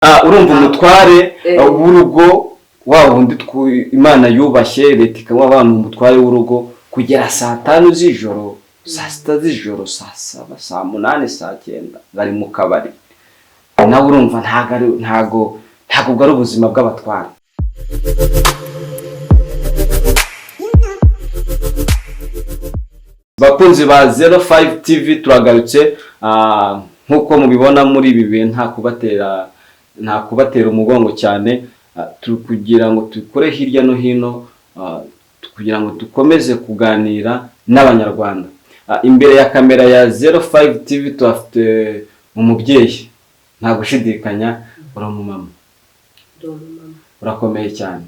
urumva umutware w'urugo wa wundi Imana yubashye leta ikamuha abantu umutware w'urugo kugera saa 5 z'ijoro, saa 6 z'ijoro, saa 7, saa 8, saa 9 bari mu kabari. Nawe urumva ntago ari ubuzima bw'abatware. Bakunzi ba 05 TV turagarutse nkuko mubibona muri ibi bihe nta kubatera umugongo cyane, kugira ngo tukore hirya no hino, kugira ngo dukomeze kuganira n'abanyarwanda. Imbere ya kamera ya 05 TV tuhafite umubyeyi, nta gushidikanya uramumama. Urakomeye cyane.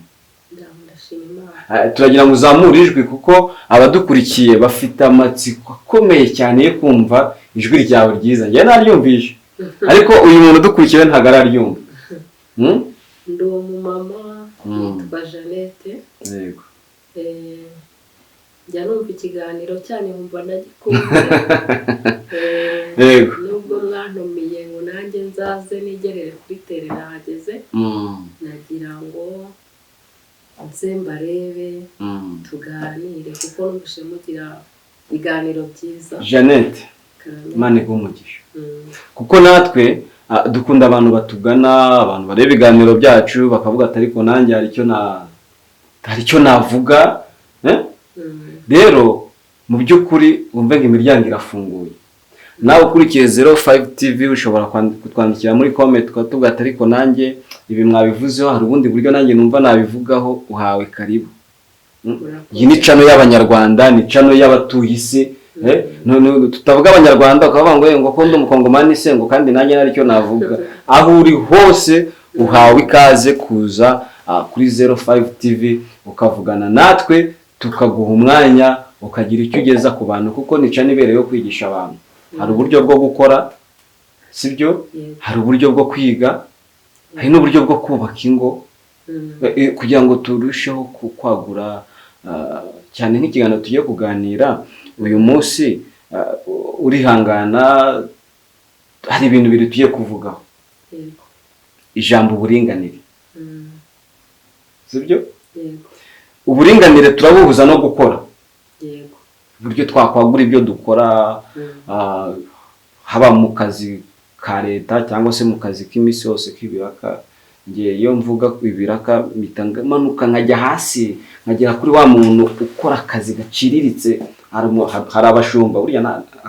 Turagira ngo uzamure ijwi kuko abadukurikiye bafite amatsiko akomeye cyane yo kumva ijwi ryawe ryiza. Njye naryumvishe ariko uyu muntu udukurikiye ntago araryumva. Ndi umumama yitwa Jeannette. Yego. Njya numva ikiganiro cyane nkumva nagikunze. Yego. Nubwo mwantumiye ngo nanjye nzaze nigerere kuri tele nahageze. Nagira ngo nze mbarebe tuganire kuko numvise mugira ibiganiro byiza. Jeannette, Imana igumugisha. Kuko natwe dukunda abantu batugana, abantu bareba ibiganiro byacu bakavuga ati ariko nanjye hari icyo navuga. Rero mu by'ukuri wumve ngo imiryango irafunguye. Nawe ukurikiye 05 TV ushobora kutwandikira muri comment ukatubwira ati ariko nanjye ibi mwabivuzeho, hari ubundi buryo nanjye numva nabivugaho. Uhawe karibu. Iyi ni channel y'abanyarwanda, ni channel y'abatuye isi. None tutavuga abanyarwanda ukavuga ngo kondo umukongomani se ngo kandi nanjye nari cyo navuga. Aho uri hose uhawe ikaze kuza kuri 05 TV ukavugana natwe, tukaguha umwanya ukagira icyo ugeza ku bantu, kuko ni channel ibereye yo kwigisha abantu. Hari uburyo bwo gukora, sibyo? Hari uburyo bwo kwiga, hari n'uburyo bwo kubaka ingo, kugira ngo turusheho kwagura cyane. Nk'ikiganiro tugiye kuganira uyu munsi, urihangana, hari ibintu biri tugiye kuvugaho. Ijambo uburinganire, sibyo? Uburinganire turabuhuza no gukora. Uburyo twakwagura ibyo dukora, haba mu kazi ka leta cyangwa se mu kazi k'imisi yose k'ibiraka. Ngiye iyo mvuga ibiraka manuka nkajya hasi, nkagera kuri wa muntu ukora akazi gaciriritse. Hari abashumba buriya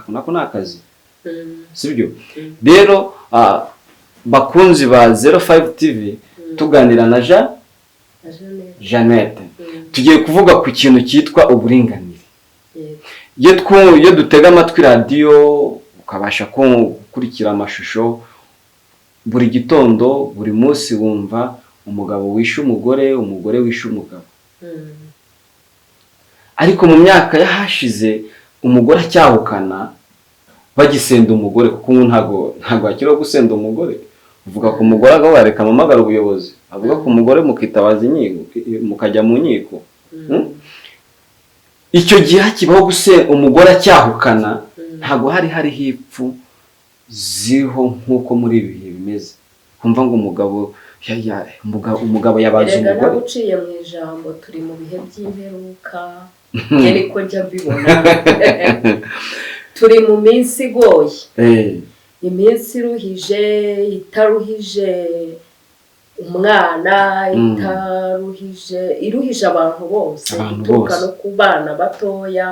nako nakazi, sibyo? Rero bakunzi ba 05 TV tuganira na Jeannette, tugiye kuvuga ku kintu cyitwa uburinganire. Iyo dutega amatwi radio ukabasha gukurikira amashusho, buri gitondo buri munsi wumva umugabo wishe umugore, umugore wishe umugabo. Ariko mu myaka yahashize umugore acyahukana bagisenda umugore, kuko ntago akiriho gusenda umugore. Uvuga ku mugore aho bareka amamagara ubuyobozi, avuga ku mugore mukitabaza inkiko, mukajya mu nkiko. Icyo gihe hakibaho umugore acyahukana, ntago hari hipfu ziriho nkuko muri ibi bihe bimeze. Kumva ngo umugabo yabaza umugore. Rero uciye mu ijambo turi mu bihe by'imperuka, niko njya mbibona. Turi mu minsi igoye, iminsi iruhije, itaruhije umwana, iruhije abantu bose, ituruka no ku bana batoya.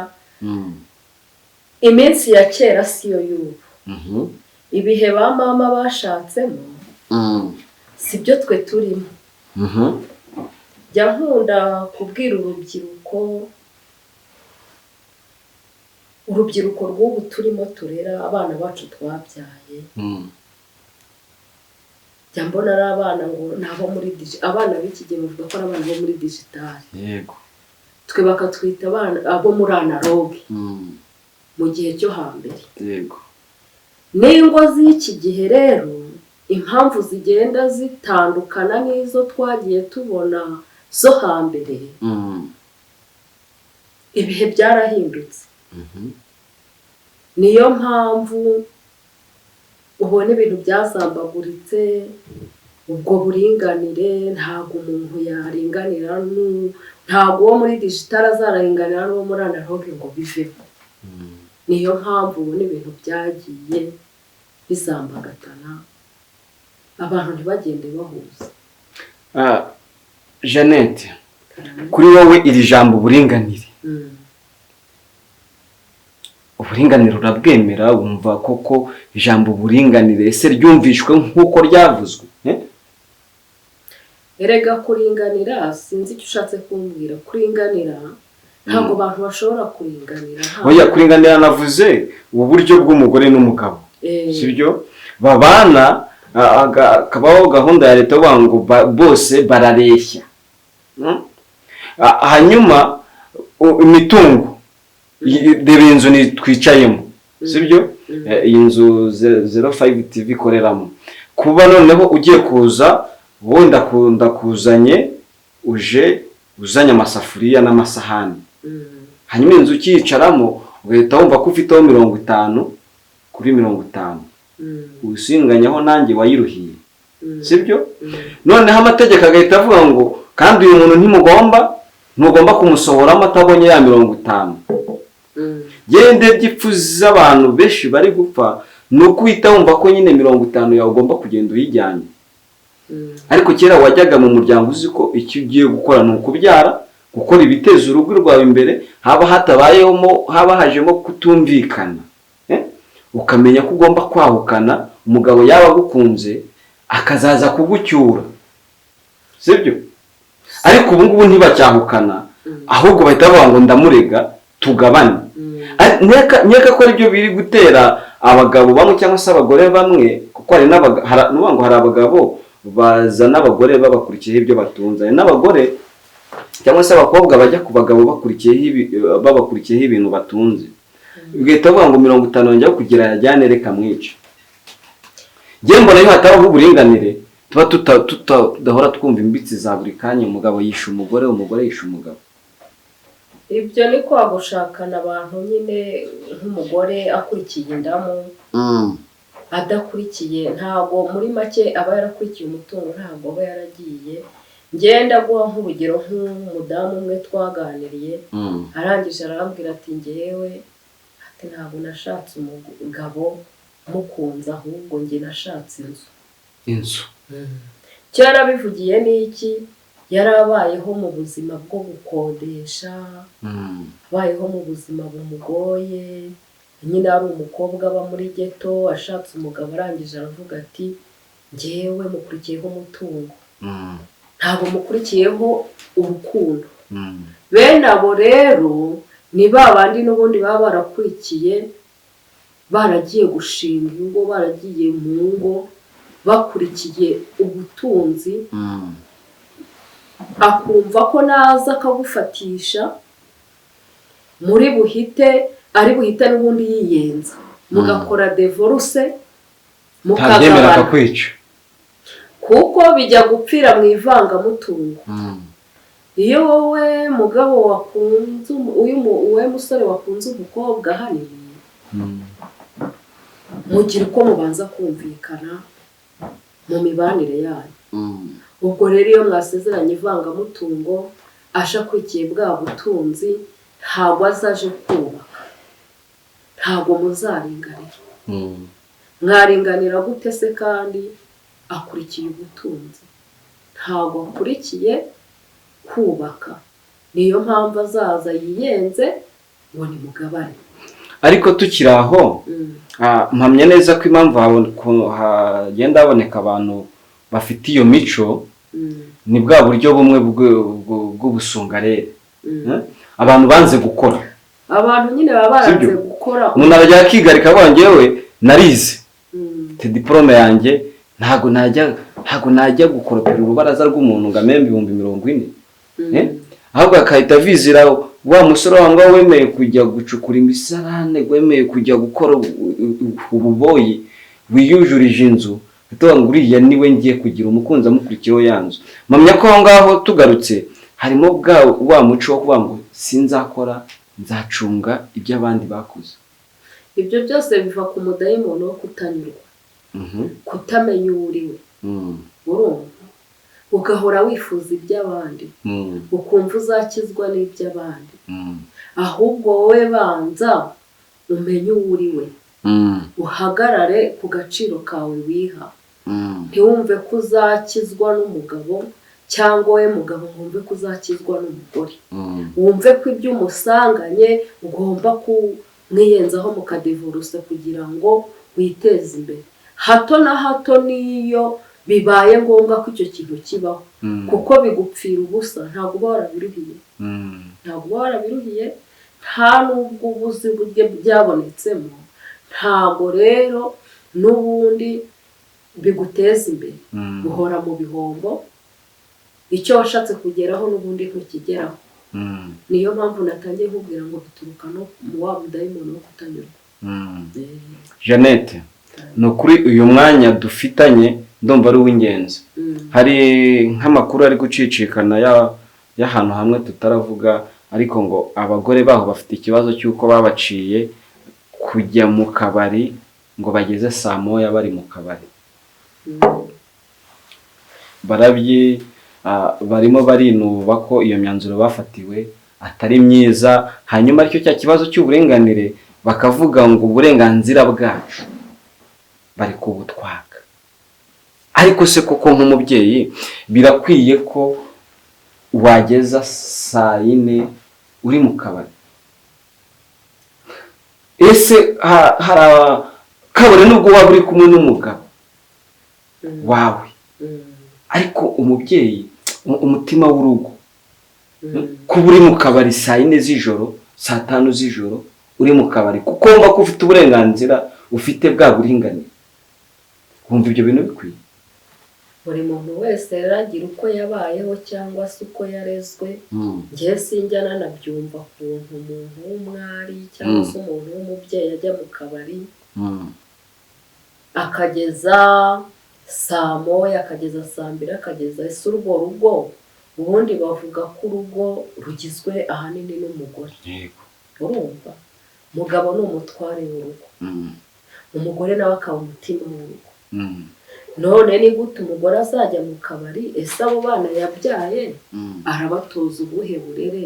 Iminsi ya kera siyo y'ubu. Ibihe ba mama bashatsemo sibyo twe turimo. Jya nkunda kubwira urubyiruko rw'ubu turimo turera abana bacu twabyaye. Jya mbona ari abana ngo nabo muri abana b'iki gihe bavuga ko ari abana bo muri digital. Yego. Twe bakatwita abana abo muri analogue mu gihe cyo hambere. Yego. N'ingo z'iki gihe rero impamvu zigenda zitandukana n'izo twagiye tubona zo hambere. Ibihe byarahindutse. Niyo mpamvu ubona ibintu byazambaguritse, ubwo buringanire ntabwo umuntu yaringanira ntabwo uwo muri digital azarenganira n'uwo muri analogue ngo biveho. Niyo mpamvu ubona ibintu byagiye bizambagatana abantu ntibagende bahuza. Jeannette, kuri wowe iri jambo uburinganire, uburinganire urabwemera? Wumva koko ijambo uburinganire ese ryumvishwe nk'uko ryavuzwe? Erega kuringanira sinzi icyo ushatse kumbwira. Kuringanira ntabwo abantu bashobora kuringanira. Oya, kuringanira navuze uburyo bw'umugore n'umugabo, sibyo babana, kabaho gahunda ya leta bavuga ngo bose barareshya. Hanyuma imitungo, reba inzu ni twicayemo, sibyo iyi nzu 05 TV ikoreramo, kuba noneho ugiye kuza wowe ndakuzanye uje uzanye amasafuriya n'amasahani, hanyuma inzu ukiyicaramo ugahita wumva ko ufiteho 50 kuri 50, usinganyaho nanjye wayiruhiye, sibyo? Noneho amategeko agahita avuga ngo kandi uyu muntu ntugomba kumusohoramo atabonye ya 50. Gende byipfuza abantu benshi bari gupfa nuko uhita wumva ko nyine 50 yawe ugomba kugenda uyijyanye. Ariko kera wajyaga mu muryango uzi ko icyo ugiye gukora ni ukubyara, gukora ibiteza urugo rwawe imbere, haba hajemo kutumvikana, ukamenya ko ugomba kwahukana, umugabo yaba agukunze akazaza kugucyura, sibyo? Ariko ubu ngubu ntibacyahukana, ahubwo bahita bavuga ngo ndamurega tugabane. Nyeka ko aribyo biri gutera abagabo bamwe cyangwa se abagore bamwe, kuko hari abagabo bazana abagore babakurikiyeho ibyo batunze, n'abagore cyangwa se abakobwa bajya ku bagabo babakurikiyeho ibintu batunze, bigahita bavuga ngo 50 njya kugira yajyane reka mwice. Ngiye mbona iyo hatabaho uburinganire tuba tudahora twumva imbitsi za buri kanya, umugabo yisha umugore, umugore yisha umugabo. Ibyo ni kwa gushakana abantu nyine, nk'umugore akurikiye indamu, adakurikiye ntabwo muri make aba yarakurikiye umutungo, ntabwo aba yaragiye. Ngenda guha nk'urugero nk'umudamu umwe twaganiriye, arangije arambwira ati ngewe ntabwo nashatse umugabo mukunze, ahubwo nge nashatse inzu. Cyara bivugiye n'iki? Yarabayeho mu buzima bwo gukodesha, abayeho mu buzima bumugoye, nyine ari umukobwa aba muri ghetto, ashatse umugabo, arangije aravuga ati ngewe mukurikiyeho umutungo, ntabwo mukurikiyeho urukundo. Bene abo rero ni babandi n'ubundi baba barakurikiye, baragiye gushinga ingo, baragiye mu ngo bakurikiye ubutunzi, akumva ko naza akagufatisha muri buhite n'ubundi yiyenza, mugakora divorce, mukagabana, kuko bijya gupfira mu ivangamutungo. Iyo wowe mugabo wakunze uwe musore wakunze umukobwa hanini, mugira uko mubanza kumvikana mu mibanire yanyu. Ubwo rero iyo mwasezeranye ivangamutungo, ashakurikiye bwa butunzi, ntabwo azaje kubaka, ntabwo muzaringanira. Mwaringanira gute se kandi akurikiye ubutunzi? Ntabwo akurikiye kubaka. Niyo mpamvu azaza yiyenze ngo ni mugabane. Ariko tukiri aho, mpamya neza ko impamvu hagenda haboneka abantu bafite iyo mico, ni bwa buryo bumwe bw'ubusungarere. Abantu banze gukora, abantu nyine baba baranze gukora. Umuntu arajya akigarika avuga ngewe narize, te diplome yanjye ntago najya gukoropera urubaraza rw'umuntu ngo amembe 40,000, ahubwo akahita vizira wa musore wanga wemeye kujya gucukura imisarane, wemeye kujya gukora ububoyi, wiyujurije inzu, atuba ngo uriya niwe ngiye kugira umukunzi amukurikiyeho yanzu. Mpamya ko aho ngaho tugarutse harimo wa muco wo kuvuga ngo sinzakora, nzacunga ibyo abandi bakoze. Ibyo byose biva ku mudayimoni wo kutanyurwa, kutamenya uriwe. urumva ugahora wifuza iby'abandi ukumva uzakizwa n'iby'abandi ahubwo wowe banza umenye uwo uri we uhagarare ku gaciro kawe wiha ntiwumve ko uzakizwa n'umugabo cyangwa we mugabo wumve ko uzakizwa n'umugore wumve ko ibyo umusanganye ugomba kumwiyenzaho mukadivurusa kugira ngo witeze imbere hato na hato niyo bibaye ngombwa ko icyo kintu kibaho kuko bigupfira ubusa ntabwo uba warabiruhiye nta n'ubwo ubuzi buryo byabonetsemo ntabwo rero n'ubundi biguteza imbere guhora mu bihombo icyo washatse kugeraho n'ubundi ntukigeraho niyo mpamvu natangiye nkubwira ngo bituruka no mu wa mudayimoni wo kutanyurwa Jeannette ni ukuri uyu mwanya dufitanye ndumva ari uw'ingenzi hari nk'amakuru ari gucicikana y'ahantu hamwe tutaravuga ariko ngo abagore baho bafite ikibazo cy'uko babaciye kujya mu kabari ngo bageze saa moya bari mu kabari barimo barinuba ko iyo myanzuro bafatiwe atari myiza hanyuma aricyo cya kibazo cy'uburenganire bakavuga ngo uburenganzira bwacu bari kubutwaka ariko se koko nk'umubyeyi birakwiye ko wageza saa 4 uri mu kabari ese kabone nubwo waba uri kumwe n'umugabo wawe ariko umubyeyi umutima w'urugo kuba uri mu kabari saa 4 z'ijoro saa 5 z'ijoro uri mu kabari kuko wumva ko ufite uburenganzira ufite bwa buringanire wumva ibyo bintu bikwiye buri muntu wese yaragira uko yabayeho cyangwa se uko yarezwe ngiye sinjya nanabyumva kuntu umuntu w'umwari cyangwa se umuntu w'umubyeyi ajya mu kabari akageza saa moya akageza saa 2 akageza ese urwo rugo ubundi bavuga ko urugo rugizwe ahanini n'umugore urumva umugabo ni umutware w'urugo umugore nawe akaba umutima w'urugo none ni gute umugore azajya mu kabari ese abo bana yabyaye arabatoza ubuhe burere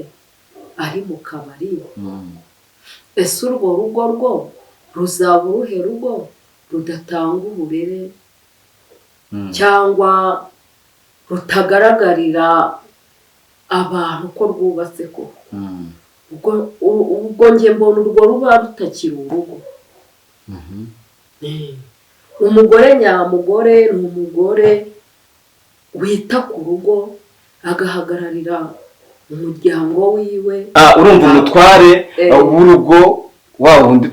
ari mu kabari ese urwo rugo rwo ruzaba uruhe rugo rudatanga uburere cyangwa rutagaragarira abantu ko rwubatse koko ubwo njye mbona urwo ruba rutakiri urugo umugore nyamugore ni umugore wita ku rugo agahagararira umuryango wiwe urumva umutware w'urugo wa wundi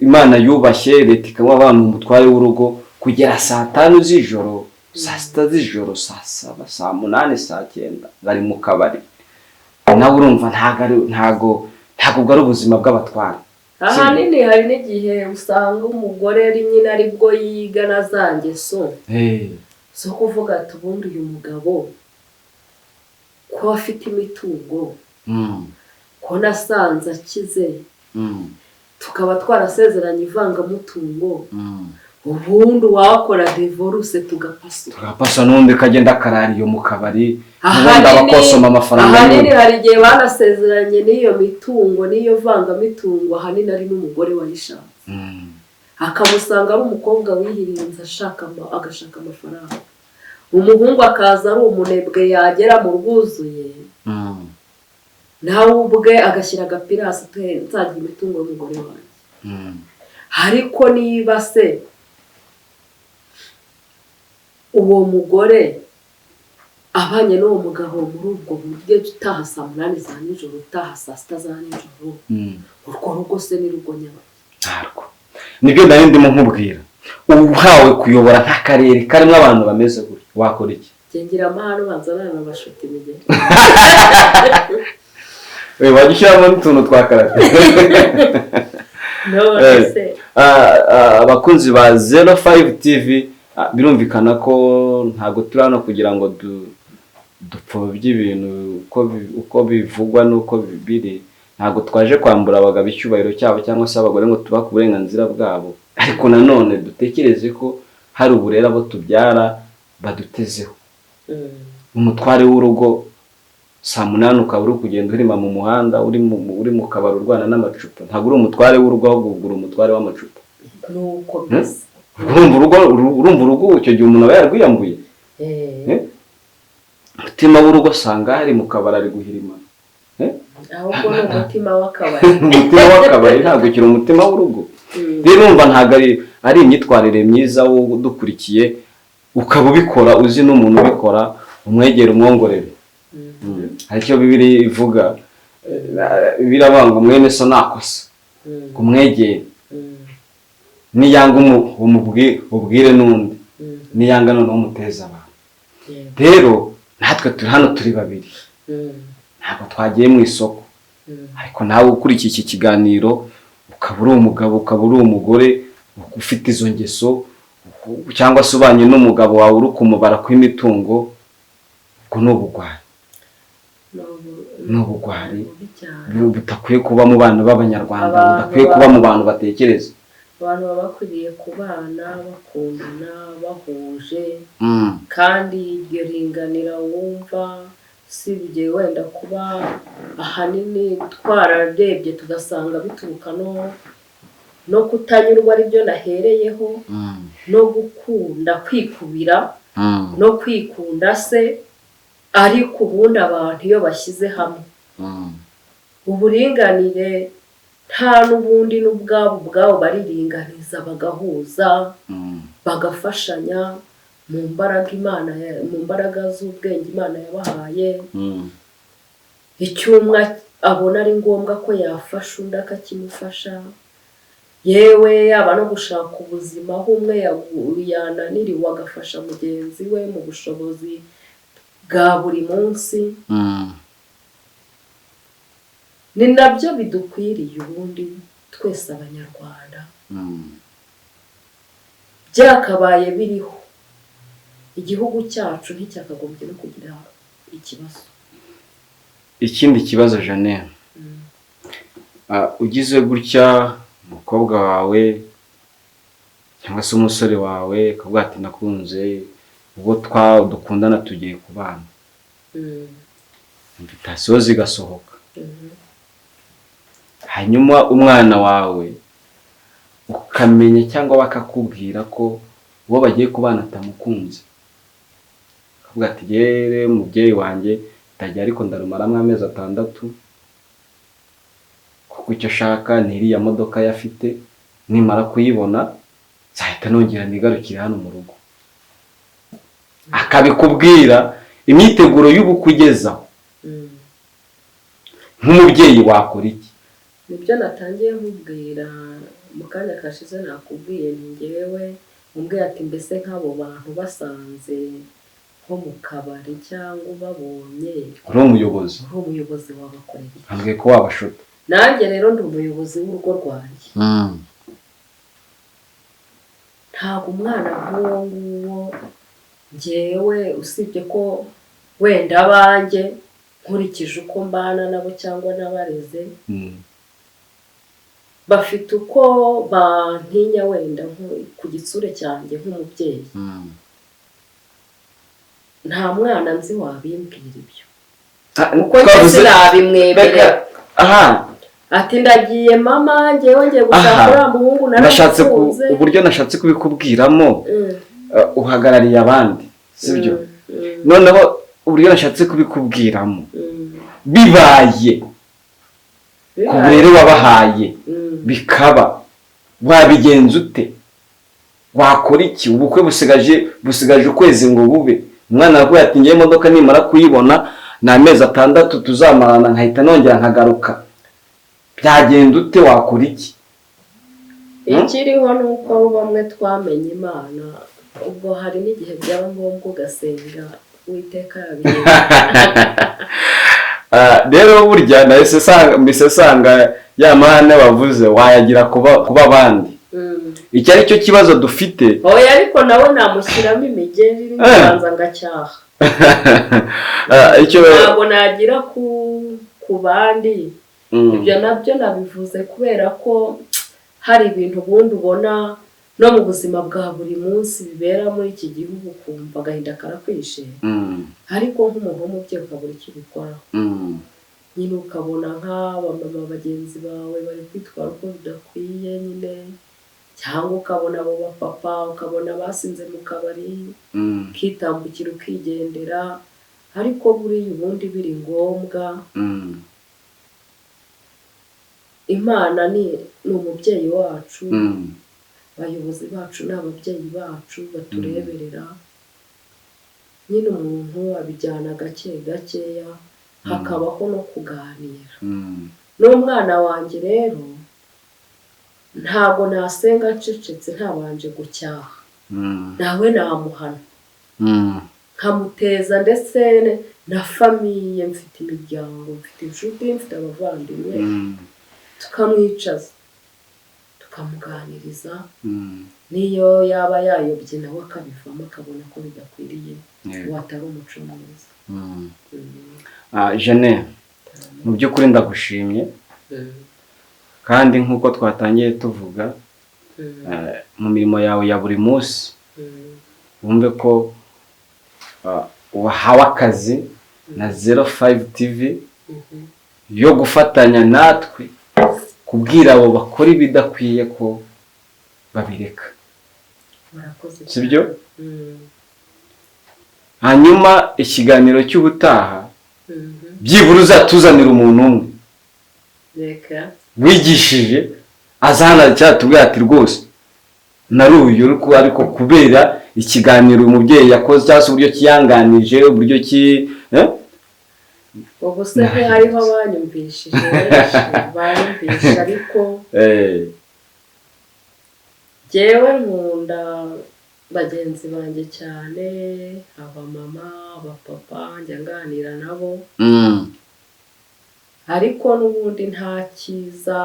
Imana yubashye leta ikaba abantu umutware w'urugo kugera saa 5 z'ijoro saa 6 z'ijoro saa 7 saa 8 saa 9 bari mu kabari nawe urumva ntago ari ubuzima bw'abatware ahanini hari n'igihe usanga umugore ari nyine aribwo yiga na za ngeso zo kuvuga ati ubundi uyu mugabo ko afite imitungo ko nasanze akize tukaba twarasezeranye ivangamutungo ubundi wakora divorce tugapasa n'undi kagenda akarariyo mu kabari ubundi abakosoma amafaranga ahanini hari igihe banasezeranye n'iyo mitungo n'iyo vangamitungo ahanini ari n'umugore wayishatse akamusanga ari umukobwa wihirinze agashaka amafaranga umuhungu akaza ari umunebwe yagera mu rwuzuye nawe ubwe agashyira agapirasi nzagira imitungo y'umugore wanjye ariko niba se uwo mugore abanye n'uwo mugabo muri ubwo buryo utaha saa 8 za nijoro utaha saa 6 za nijoro urwo rugo se ni rugo ntarwo nibyo nari ndimo nkubwira uhawe kuyobora nk'akarere karimo abantu bameze gutyo wakora iki ngira amahano banzana n'abashuti bige wagishyiramo n'utuntu twakarate abakunzi ba 05 TV birumvikana ko ntago turi hano kugira ngo dupfobye ibintu uko bivugwa n'uko biri ntago twaje kwambura abagabo icyubahiro cyabo cyangwa se abagore ngo tubaka uburenganzira bwabo ariko nanone dutekereze ko hari uburera abo tubyara badutezeho. Umutware w'urugo saa 8 ukaba uri kugenda urima mu muhanda uri mu kabari urwana n'amacupa, ntabwo uri umutware w'urugo ahubwo uri umutware w'amacupa. Nuko mbese urumva urugo icyo gihe umuntu aba yarwiyambuye. Umutima w'urugo sanga hari mu kabari ari guhirima. ahubwo ni umutima w'akabari. Umutima w'akabari ntabwo ukiri umutima w'urugo. Rero numva ntabwo ari imyitwarire myiza wo dukurikiye ukaba ubikora uzi n'umuntu ubikora umwegera umwongorere. Hari icyo Bibiliya ivuga, birabanga mwene so nakosa kumwegera, niyanga ubwire n'undi, niyanga noneho umuteza abantu. Rero natwe turi hano turi babiri, ntabwo twagiye mu isoko, ariko nawe ukurikiye iki kiganiro ukaba uri umugabo ukaba uri umugore ufite izo ngeso, cyangwa se ubanye n'umugabo wawe uri kumubara kw'imitungo, ubwo ni ubugwari butakwiye kuba mu bana b'Abanyarwanda, budakwiye kuba mu bantu batekereza. Abantu baba bakwiriye kubana bakundana bahuje, kandi iryo ringanira wumva sibye wenda kuba ahanini twararebye tugasanga bituruka no kutanyurwa ari byo nahereyeho, no gukunda kwikubira no kwikunda se, ariko ubundi abantu iyo bashyize hamwe uburinganire nta n'ubundi n'ubwabo bariringaniza bagahuza bagafashanya mu mbaraga z'ubwenge Imana yabahaye. Icyumwe abona ari ngombwa ko yafasha undi akakimufasha, yewe yaba no gushaka ubuzima aho umwe yananiriwe agafasha mugenzi we mu bushobozi bwa buri munsi. Ni nabyo bidukwiriye ubundi twese Abanyarwanda, byakabaye biriho igihugu cyacu nticyakagombye no kugira ikibazo. Ikindi kibazo Jeanne, ugize gutya umukobwa wawe cyangwa se umusore wawe akavuga ati nakunze ubwo dukundana tugiye kubana, invitasiyo zigasohoka, hanyuma umwana wawe ukamenya cyangwa bakakubwira ko uwo bagiye kubana atamukunze, akavuga ati yere mubyeyi wanjye ndajya ariko ndarumaramo amezi 6 kuko icyo shaka ni iriya modoka yafite, nimara kuyibona zahita nongera nigarukire hano mu rugo. Akabikubwira imyiteguro y'ubukugezaho, nk'umubyeyi wakora iki? Nibyo natangiye nkubwira mu kanya kashize, nakubwiye ni njyewe umbwiye ati mbese nk'abo bantu basanze nko mu kabari cyangwa babonye uri umuyobozi wabakorera iki? Ambwiye ko wabashuta. Nanjye rero ndi umuyobozi w'urugo rwanjye. Ntabwo umwana nk'uwo nguwo njyewe, usibye ko wenda abanjye nkurikije uko mbana nabo cyangwa n'abareze, bafite uko bantinya wenda ku gitsure cyanjye nk'umubyeyi. Nta mwana nzi wabimbwira ibyo, uko njye nabimwemerera. Ati ndagiye mama, njyewe ngiye gushaka uriya muhungu naramukunze. Uburyo nashatse kubikubwiramo uhagarariye abandi, sibyo? Noneho uburyo nashatse kubikubwiramo bibaye ku burere wabahaye bikaba, wabigenza ute? Wakora iki? Ubukwe busigaje ukwezi ngo bube. Umwana yakubwiye ati ngiye imodoka nimara kuyibona na amezi 6 tuzamarana nkahita nongera nkagaruka. Byagenda ute? Wakora iki? Ikiriho nuko bamwe twamenye Imana, ubwo hari n'igihe byaba ngombwa ugasenga Uwiteka yabigenza. Rero burya mbese sanga ya mahane bavuze wayagira kuba abandi. Iki ari cyo kibazo dufite. Oya, ariko nawe namushyiramo imigeri n'inganza ngacyaha. Ntabwo nagira ku bandi. Ibyo nabyo nabivuze kubera ko hari ibintu ubundi ubona no mu buzima bwa buri munsi bibera muri iki gihugu ukumva agahinda karakwishe, ariko nk'umuntu w'umubyeyi ukabura icyo ubikoraho, nyine ukabona nk'abamama bagenzi bawe bari kwitwara uko bidakwiye nyine, cyangwa ukabona abo bapapa ukabona basinze mu kabari ukitambukira ukigendera, ariko buriya ubundi biri ngombwa. Imana ni umubyeyi wacu, abayobozi bacu ni ababyeyi bacu batureberera, nyine umuntu abijyana gake gakeya, hakabaho no kuganira. N'umwana wanjye rero ntabwo nasenga ncecetse ntabanje gucyaha, nawe namuhana nkamuteza, ndetse na famiye, mfite imiryango, mfite inshuti, mfite abavandimwe, tukamwicaza tukamuganiriza, niyo yaba yayobye nawe akabivamo akabona ko bidakwiriye, watari umuco mwiza. Jane, mu by'ukuri ndagushimye, kandi nk'uko twatangiye tuvuga, mu mirimo yawe ya buri munsi wumve ko wahawe akazi na 05 TV yo gufatanya natwe kubwira abo bakora ibidakwiye ko babireka, sibyo? Hanyuma ikiganiro cy'ubutaha byibura uzatuzanira umuntu umwe wigishije azana cyatubwira ati rwose naruyu ariko kubera ikiganiro umubyeyi yakoze cyangwa se uburyo kiyanganije, uburyo ki ubu se hariho abanyumvishije banyumvisha, ariko jyewe nkunda bagenzi banjye cyane, abamama, abapapa, njya nganira nabo, ariko n'ubundi nta cyiza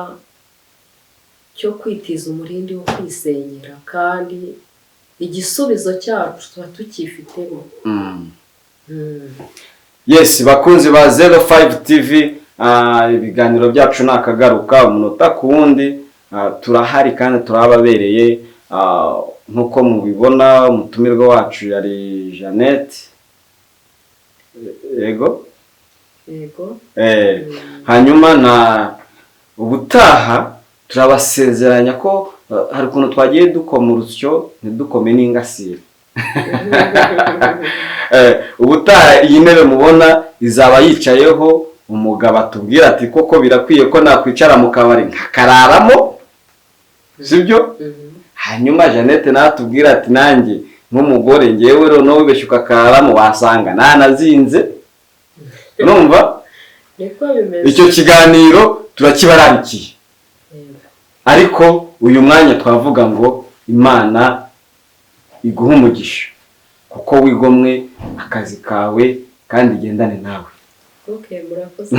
cyo kwitiza umurindi wo kwisenyera, kandi igisubizo cyacu tuba tukifitemo. Yes, bakunzi ba 05 TV, ibiganiro byacu nakagaruka umunota ku wundi, turahari kandi turababereye, nkuko mubibona umutumirwa wacu yari Jeannette. Yego hanyuma na ubutaha turabasezeranya ko hari ukuntu twagiye dukoma urusyo ntidukome n'ingasire. Ubutaha iyi ntebe mubona izaba yicayeho umugabo atubwira ati koko birakwiye ko nakwicara mu kabari nkakararamo, sibyo? Hanyuma Jeannette natubwira ati nanjye nk'umugore ngewe rero no wibeshye ukakararamo wasanga nanazinze. Urumva? Icyo kiganiro turakibararikiye, ariko uyu mwanya twavuga ngo Imana iguha umugisha kuko wigomwe akazi kawe kandi igendane nawe. Okay, murakoze.